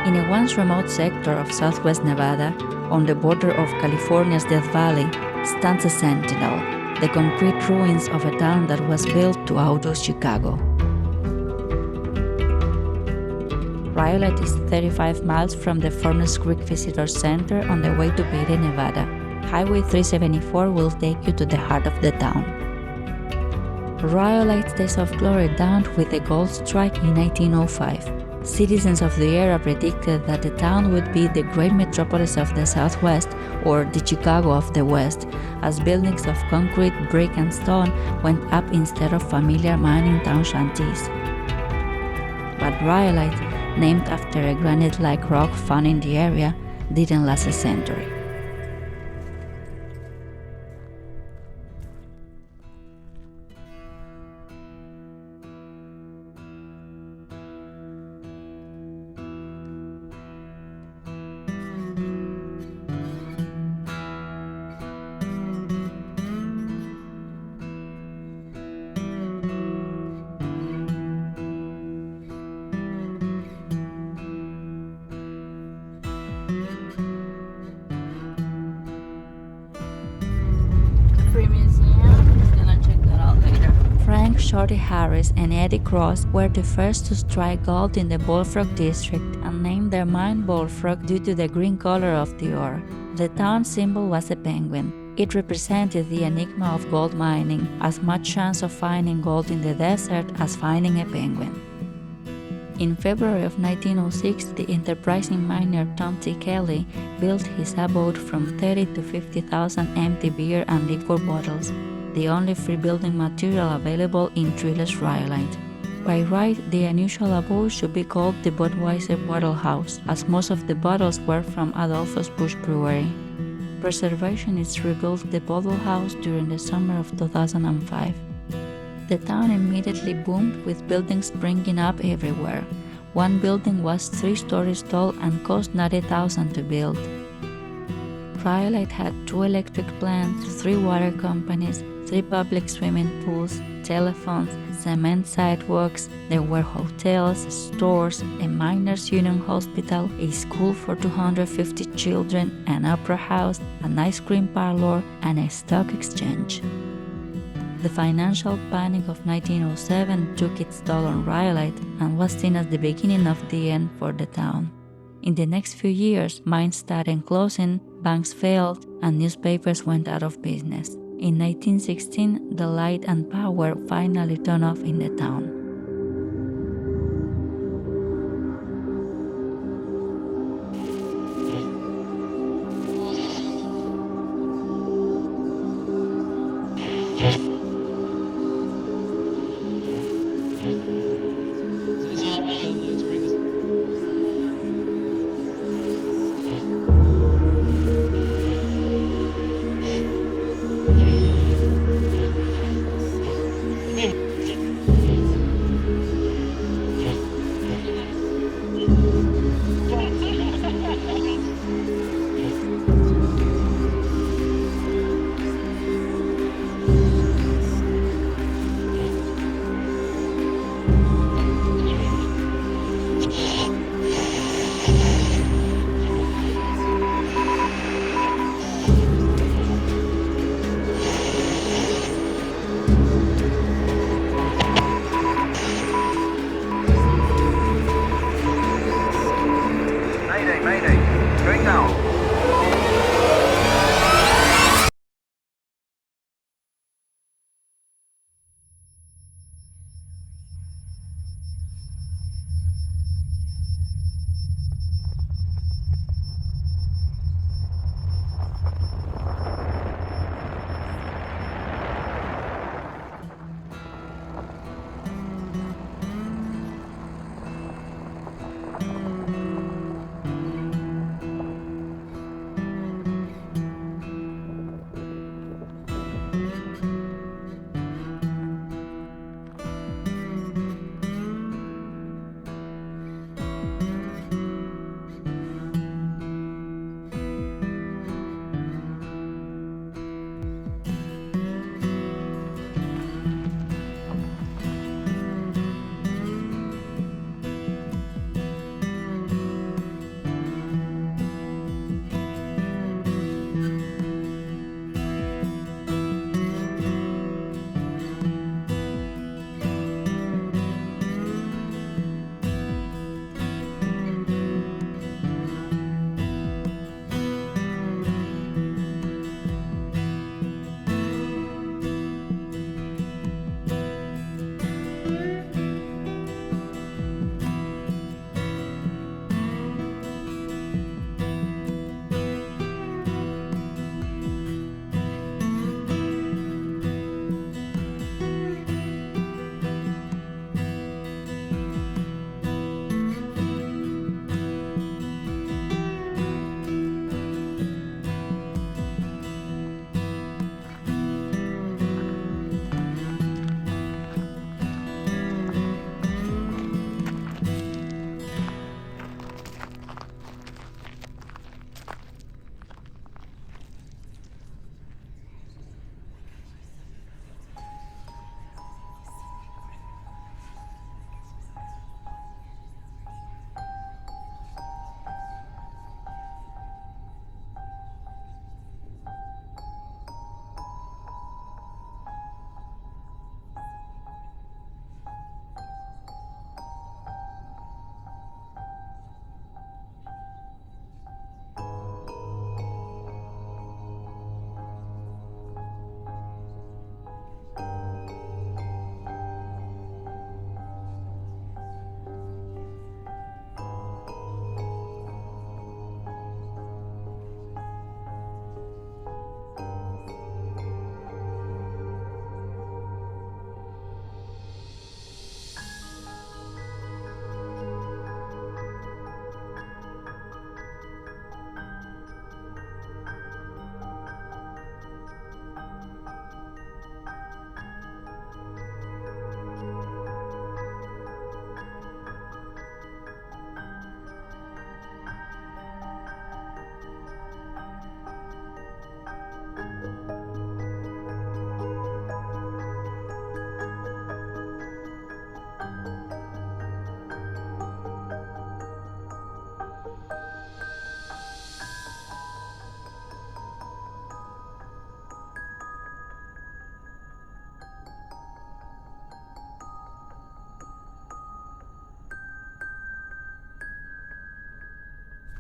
In a once remote sector of southwest Nevada, on the border of California's Death Valley, stands a sentinel, the concrete ruins of a town that was built to outdo Chicago. Rhyolite is 35 miles from the Furnace Creek Visitor Center on the way to Beatty, Nevada. Highway 374 will take you to the heart of the town. Rhyolite's days of glory dawned with the gold strike in 1905. Citizens of the era predicted that the town would be the great metropolis of the Southwest, or the Chicago of the West, as buildings of concrete, brick, and stone went up instead of familiar mining town shanties. But Rhyolite, named after a granite-like rock found in the area, didn't last a century. Shorty Harris and Eddie Cross were the first to strike gold in the Bullfrog district and named their mine Bullfrog due to the green color of the ore. The town symbol was a penguin. It represented the enigma of gold mining, as much chance of finding gold in the desert as finding a penguin. In February of 1906, the enterprising miner Tom T. Kelly built his abode from 30 to 50,000 empty beer and liquor bottles, the only free building material available in treeless Rhyolite. By right, the unusual abode should be called the Budweiser Bottle House, as most of the bottles were from Adolphus Busch Brewery. Preservationists rebuilt the bottle house during the summer of 2005. The town immediately boomed with buildings springing up everywhere. One building was 3 stories tall and cost $90,000 to build. Rhyolite had 2 electric plants, 3 water companies, 3 public swimming pools, telephones, cement sidewalks. There were hotels, stores, a miners' union hospital, a school for 250 children, an opera house, an ice cream parlor, and a stock exchange. The financial panic of 1907 took its toll on Rhyolite and was seen as the beginning of the end for the town. In the next few years, mines started closing, banks failed, and newspapers went out of business. In 1916, the light and power finally turned off in the town.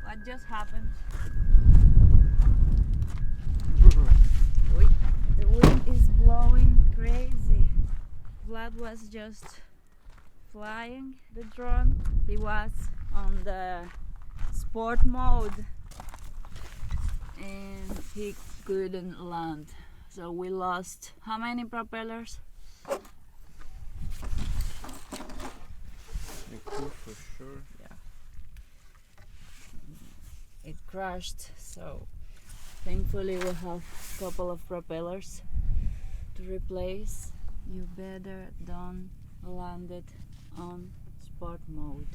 What just happened? The wind is blowing crazy. Vlad was just flying the drone. He was on the sport mode and he couldn't land. So we lost how many propellers? Two for sure. Yeah. It crashed, so thankfully we have a couple of propellers to replace. You better don't land it on sport mode.